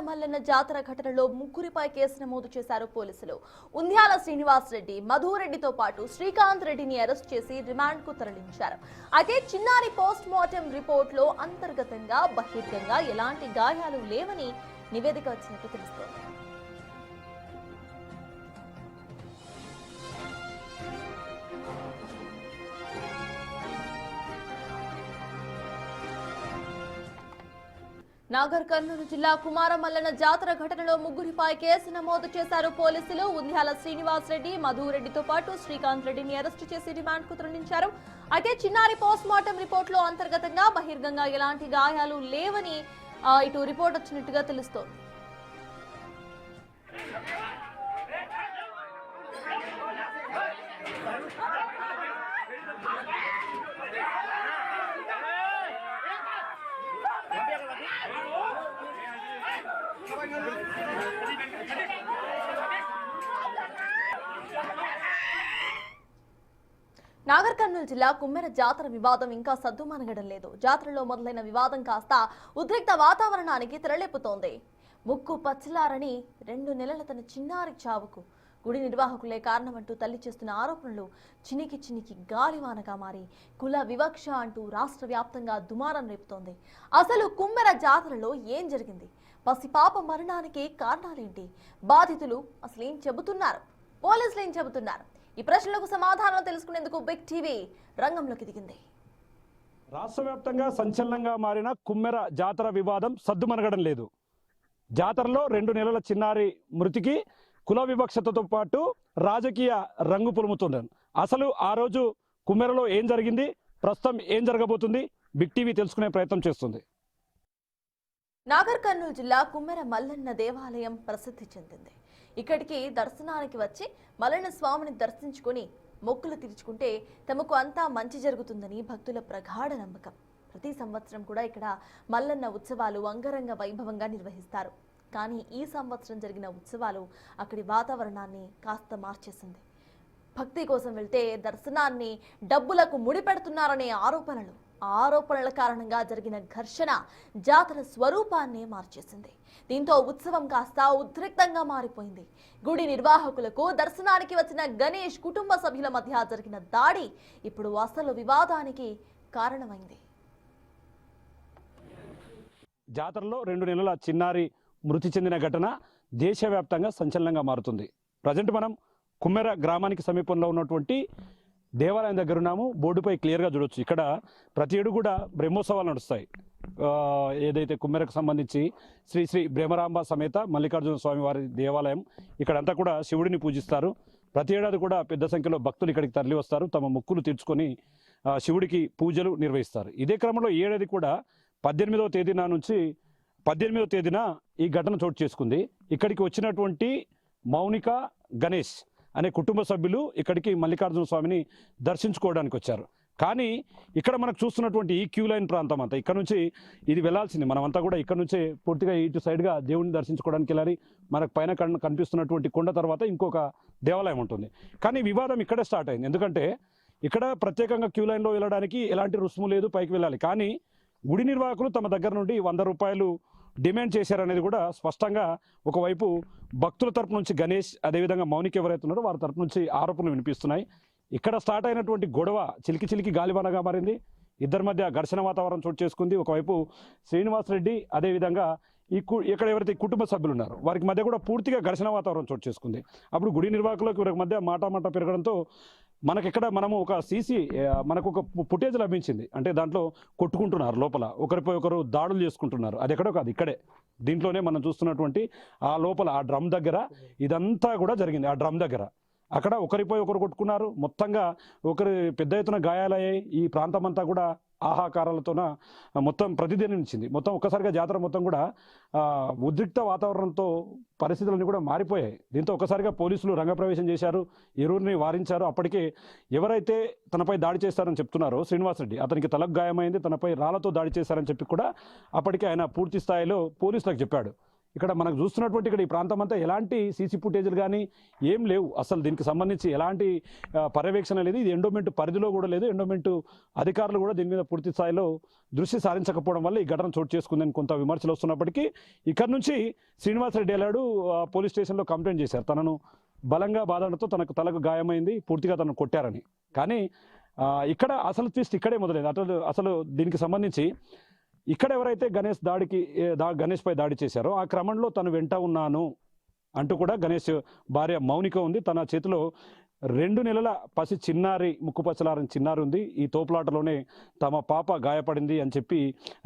మల్లన్న జాతర ఘటనలో ముగ్గురిపై కేసు నమోదు చేశారు పోలీసులు. ఉంద్యాల శ్రీనివాస్ రెడ్డి, మధురెడ్డితో పాటు శ్రీకాంత్ రెడ్డిని అరెస్ట్ చేసి రిమాండ్ కు తరలించారు. అయితే చిన్నారి పోస్ట్ మార్టం రిపోర్ట్ లో అంతర్గతంగా బహిర్గంగా ఎలాంటి గాయాలు లేవని నివేదిక వచ్చినట్టు తెలుస్తోంది. నాగర్ కర్నూలు జిల్లా కుమారమల్లన జాతర ఘటనలో ముగ్గురిపై కేసు నమోదు చేశారు పోలీసులు. ఉంద్యాల శ్రీనివాస్ రెడ్డి, మధురెడ్డితో పాటు శ్రీకాంత్ రెడ్డిని అరెస్టు చేసి రిమాండ్ కు తరలించారు. అయితే చిన్నారి పోస్ట్ మార్టం రిపోర్ట్ లో అంతర్గతంగా బహిర్గంగా ఎలాంటి గాయాలు లేవని ఇటు రిపోర్ట్ వచ్చినట్టుగా తెలుస్తోంది. నాగర్ కర్నూలు జిల్లా కుమ్మెర జాతర వివాదం ఇంకా సద్దుమణగడం లేదు. జాతరలో మొదలైన వివాదం కాస్త ఉద్రిక్త వాతావరణానికి తెరలేపుతోంది. ముక్కు పచ్చలారని 2 నెలల తన చిన్నారి చావుకు గుడి నిర్వాహకులే కారణమంటూ తల్లి చేస్తున్న ఆరోపణలు చినికి గాలివానగా మారి కుల వివక్ష అంటూ రాష్ట్ర వ్యాప్తంగా దుమారం రేపుతోంది. అసలు కుమ్మెర జాతరలో ఏం జరిగింది? పసిపాప మరణానికి కారణాలేంటి? బాధితులు అసలేం చెబుతున్నారు? పోలీసులు ఏం చెబుతున్నారు? ఈ ప్రశ్నలకు సమాధానం తెలుసుకునేందుకు బిగ్ టీవీ రంగంలోకి దిగింది. రాష్ట్ర వ్యాప్తంగా సంచలనంగా మారిన కుమ్మెర జాతర వివాదం సద్దుమణగడం లేదు. జాతరలో 2 నెలల చిన్నారి మృతికి కుల వివక్షతతో పాటు రాజకీయ రంగు పులుముతుంది. అసలు ఆ రోజు కుమ్మెరలో ఏం జరిగింది, ప్రస్తుతం ఏం జరగబోతుంది, బిగ్ టీవీ తెలుసుకునే ప్రయత్నం చేస్తుంది. నాగర్ కర్నూలు జిల్లా కుమ్మెర మల్లన్న దేవాలయం ప్రసిద్ధి చెందింది. ఇక్కడికి దర్శనానికి వచ్చి మల్లన్న స్వామిని దర్శించుకుని మొక్కులు తీర్చుకుంటే తమకు అంతా మంచి జరుగుతుందని భక్తుల ప్రగాఢ నమ్మకం. ప్రతి సంవత్సరం కూడా ఇక్కడ మల్లన్న ఉత్సవాలు అంగరంగ వైభవంగా నిర్వహిస్తారు. కానీ ఈ సంవత్సరం జరిగిన ఉత్సవాలు అక్కడి వాతావరణాన్ని కాస్త మార్చేసింది. భక్తి కోసం వెళ్తే దర్శనాన్ని డబ్బులకు ముడిపెడుతున్నారనే ఆరోపణల కారణంగా జరిగిన ఘర్షణ జాతర స్వరూపాన్ని మార్చేసింది. దీంతో ఉత్సవం కాస్త ఉద్రిక్తంగా మారిపోయింది. గుడి నిర్వాహకులకు దర్శనానికి వచ్చిన గణేష్ కుటుంబ సభ్యుల మధ్య జరిగిన దాడి ఇప్పుడు అసలు వివాదానికి కారణమైంది. జాతరలో 2 నెలల చిన్నారి మృతి చెందిన ఘటన దేశవ్యాప్తంగా సంచలనంగా మారుతుంది. ప్రజెంట్ మనం కుమ్మెర గ్రామానికి సమీపంలో ఉన్నటువంటి దేవాలయం దగ్గర ఉన్నాము. బోర్డుపై క్లియర్గా చూడొచ్చు. ఇక్కడ ప్రతి ఏడు కూడా బ్రహ్మోత్సవాలు నడుస్తాయి. ఏదైతే కుమ్మెరకు సంబంధించి శ్రీ శ్రీ బ్రహ్మరాంబ సమేత మల్లికార్జున స్వామి వారి దేవాలయం, ఇక్కడంతా కూడా శివుడిని పూజిస్తారు. ప్రతి ఏడాది కూడా పెద్ద సంఖ్యలో భక్తులు ఇక్కడికి తరలి వస్తారు. తమ మొక్కులు తీర్చుకొని శివుడికి పూజలు నిర్వహిస్తారు. ఇదే క్రమంలో ఈ ఏడాది కూడా 18వ తేదీన ఈ ఘటన చోటు చేసుకుంది. ఇక్కడికి వచ్చినటువంటి మౌనిక, గణేష్ అనే కుటుంబ సభ్యులు ఇక్కడికి మల్లికార్జున స్వామిని దర్శించుకోవడానికి వచ్చారు. కానీ ఇక్కడ మనకు చూస్తున్నటువంటి ఈ క్యూ లైన్ ప్రాంతం అంతా ఇక్కడ నుంచి ఇది వెళ్లాల్సింది. మనమంతా కూడా ఇక్కడ నుంచే పూర్తిగా ఇటు సైడ్గా దేవుడిని దర్శించుకోవడానికి వెళ్ళాలి. మనకు పైన కనిపిస్తున్నటువంటి కొండ తర్వాత ఇంకొక దేవాలయం ఉంటుంది. కానీ వివాదం ఇక్కడే స్టార్ట్ అయింది. ఎందుకంటే ఇక్కడ ప్రత్యేకంగా క్యూ లైన్లో వెళ్ళడానికి ఎలాంటి రుసుము లేదు, పైకి వెళ్ళాలి. కానీ గుడి నిర్వాహకులు తమ దగ్గర నుండి 100 రూపాయలు డిమాండ్ చేశారనేది కూడా స్పష్టంగా ఒకవైపు భక్తుల తరపు నుంచి గణేష్, అదేవిధంగా మౌనిక ఎవరైతే ఉన్నారో వారి తరపు నుంచి ఆరోపణలు వినిపిస్తున్నాయి. ఇక్కడ స్టార్ట్ అయినటువంటి గొడవ చిలికి గాలివానగా మారింది. ఇద్దరి మధ్య ఘర్షణ వాతావరణం చోటు చేసుకుంది. ఒకవైపు శ్రీనివాస్ రెడ్డి, అదేవిధంగా ఇక్కడ ఎవరైతే కుటుంబ సభ్యులు ఉన్నారో వారికి మధ్య కూడా పూర్తిగా ఘర్షణ వాతావరణం చోటు చేసుకుంది. అప్పుడు గుడి నిర్వాహకులకు వీరికి మధ్య మాట పెరగడంతో మనము ఒక మనకు ఒక ఫుటేజ్ లభించింది. అంటే దాంట్లో కొట్టుకుంటున్నారు, లోపల ఒకరిపై ఒకరు దాడులు చేసుకుంటున్నారు. అది ఎక్కడో కాదు, ఇక్కడే దీంట్లోనే మనం చూస్తున్నటువంటి ఆ లోపల ఆ డ్రమ్ దగ్గర ఇదంతా కూడా జరిగింది. ఆ డ్రమ్ దగ్గర అక్కడ ఒకరిపై ఒకరు కొట్టుకున్నారు. మొత్తంగా ఒకరి పెద్ద ఎత్తున గాయాలయ్యాయి. ఈ ప్రాంతం అంతా కూడా ఆహాకారాలతోన మొత్తం ప్రతిధ్వనించింది. మొత్తం ఒక్కసారిగా జాతర మొత్తం కూడా ఉద్రిక్త వాతావరణంతో పరిస్థితులన్నీ కూడా మారిపోయాయి. దీంతో ఒక్కసారిగా పోలీసులు రంగప్రవేశం చేశారు, ఇరువురిని వారించారు. అప్పటికే ఎవరైతే తనపై దాడి చేస్తారని చెప్తున్నారో శ్రీనివాస్ రెడ్డి, అతనికి తలకు గాయమైంది, తనపై రాళ్లతో దాడి చేశారని చెప్పి కూడా అప్పటికే ఆయన పూర్తి స్థాయిలో పోలీసులకు చెప్పాడు. ఇక్కడ మనకు చూస్తున్నటువంటి ఇక్కడ ఈ ప్రాంతం అంతా ఎలాంటి సీసీ ఫుటేజ్లు కానీ ఏం లేవు. అసలు దీనికి సంబంధించి ఎలాంటి పర్యవేక్షణ లేదు. ఇది ఎండోమెంట్ పరిధిలో కూడా లేదు. ఎండోమెంట్ అధికారులు కూడా దీని మీద పూర్తి స్థాయిలో దృష్టి సారించకపోవడం వల్ల ఈ ఘటన చోటు చేసుకుందని కొంత విమర్శలు వస్తున్నప్పటికీ ఇక్కడ నుంచి శ్రీనివాసరెడ్డి ఎలాడు పోలీస్ స్టేషన్లో కంప్లైంట్ చేశారు. తనను బలంగా బాధడంతో తనకు తలకు గాయమైంది, పూర్తిగా తనను కొట్టారని. కానీ ఇక్కడ అసలు ట్విస్ట్ ఇక్కడే మొదలైంది. అసలు దీనికి సంబంధించి ఇక్కడ ఎవరైతే గణేష్ పై దాడి చేశారో ఆ క్రమంలో తను వెంట ఉన్నాను అంటూ కూడా గణేష్ భార్య మౌనిక ఉంది. తన చేతిలో 2 నెలల పసి చిన్నారి, ముక్కుపచ్చలారని చిన్నారి ఉంది. ఈ తోపులాటలోనే తమ పాప గాయపడింది అని చెప్పి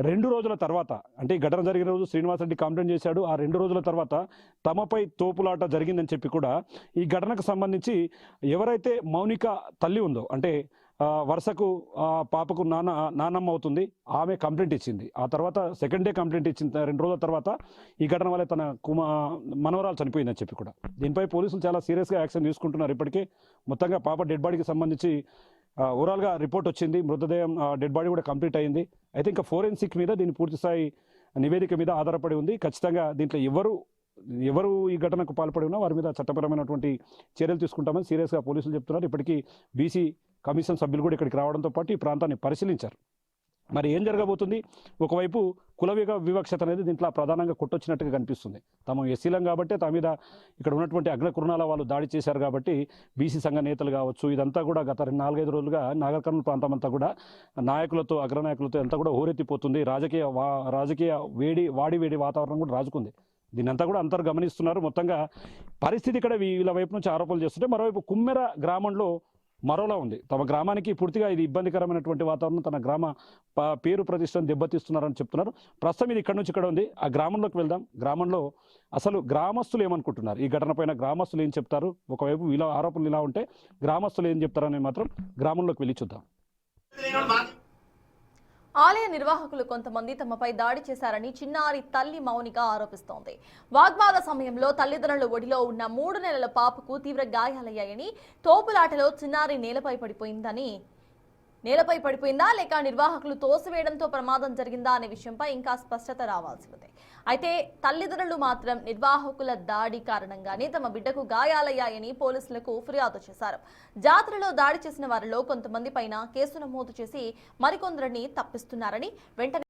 2 రోజుల తర్వాత, అంటే ఈ ఘటన జరిగిన రోజు శ్రీనివాసరెడ్డి కంప్లైంట్ చేశాడు. ఆ 2 రోజుల తర్వాత తమపై తోపులాట జరిగిందని చెప్పి కూడా ఈ ఘటనకు సంబంధించి ఎవరైతే మౌనిక తల్లి ఉందో, అంటే వరుసకు పాపకు నానమ్మ అవుతుంది, ఆమె కంప్లైంట్ ఇచ్చింది. ఆ తర్వాత సెకండ్ డే కంప్లైంట్ ఇచ్చిన 2 రోజుల తర్వాత ఈ ఘటన వల్ల తన మనవరాలు చనిపోయిందని చెప్పి కూడా దీనిపై పోలీసులు చాలా సీరియస్గా యాక్షన్ తీసుకుంటున్నారు. ఇప్పటికే మొత్తంగా పాప డెడ్ బాడీకి సంబంధించి ఓవరాల్గా రిపోర్ట్ వచ్చింది. మృతదేహం డెడ్ బాడీ కూడా కంప్లీట్ అయింది. అయితే ఇంకా ఫోరెన్సిక్ మీద దీని పూర్తిస్థాయి నివేదిక మీద ఆధారపడి ఉంది. ఖచ్చితంగా దీంట్లో ఎవరు ఈ ఘటనకు పాల్పడి ఉన్నా వారి మీద చట్టపరమైనటువంటి చర్యలు తీసుకుంటామని సీరియస్గా పోలీసులు చెప్తున్నారు. ఇప్పటికీ బీసీ కమిషన్ సభ్యులు కూడా ఇక్కడికి రావడంతో పాటు ఈ ప్రాంతాన్ని పరిశీలించారు. మరి ఏం జరగబోతుంది? ఒకవైపు కుల వివక్షత అనేది దీంట్లో ప్రధానంగా కొట్టొచ్చినట్టుగా కనిపిస్తుంది. తాము ఎస్సీలం కాబట్టి తమ మీద ఇక్కడ ఉన్నటువంటి అగ్రకురుణాల వాళ్ళు దాడి చేశారు కాబట్టి బీసీ సంఘ నేతలు కావచ్చు, ఇదంతా కూడా గత 4-5 రోజులుగా నాగర్ ప్రాంతం అంతా కూడా నాయకులతో, అగ్రనాయకులతో అంతా కూడా హోరెత్తిపోతుంది. రాజకీయ వేడి వాతావరణం కూడా రాజుకుంది. దీన్నంతా కూడా అందరూ గమనిస్తున్నారు. మొత్తంగా పరిస్థితి ఇక్కడ వీళ్ళ వైపు నుంచి ఆరోపణలు చేస్తుంటే, మరోవైపు కుమ్మెర గ్రామంలో మరోలా ఉంది. తమ గ్రామానికి పూర్తిగా ఇది ఇబ్బందికరమైనటువంటి వాతావరణం, తన గ్రామ పేరు ప్రతిష్టను దెబ్బతీస్తున్నారని చెప్తున్నారు. ప్రస్తుతం ఇది ఇక్కడ నుంచి ఇక్కడ ఉంది. ఆ గ్రామంలోకి వెళ్దాం. గ్రామంలో అసలు గ్రామస్తులు ఏమనుకుంటున్నారు, ఈ ఘటన పైన గ్రామస్తులు ఏం చెప్తారు, ఒకవైపు వీళ్ళ ఆరోపణలు ఇలా ఉంటే గ్రామస్తులు ఏం చెప్తారని మాత్రం గ్రామంలోకి వెళ్ళి చూద్దాం. ఆలయ నిర్వాహకులు కొంతమంది తమపై దాడి చేశారని చిన్నారి తల్లి మౌనిక ఆరోపిస్తోంది. వాగ్వాద సమయంలో తల్లిదండ్రుల ఒడిలో ఉన్న 3 నెలల పాపకు తీవ్ర గాయాలయ్యాయని, తోపులాటలో చిన్నారి నేలపై పడిపోయిందా లేక నిర్వాహకులు తోసివేయడంతో ప్రమాదం జరిగిందా అనే విషయంపై ఇంకా స్పష్టత రావాల్సి ఉంది. అయితే తల్లిదండ్రులు మాత్రం నిర్వాహకుల దాడి కారణంగానే తమ బిడ్డకు గాయాలయ్యాయని పోలీసులకు ఫిర్యాదు చేశారు. జాతరలో దాడి చేసిన వారిలో కొంతమంది పైన కేసు నమోదు చేసి మరికొందరిని తప్పిస్తున్నారని, వెంటనే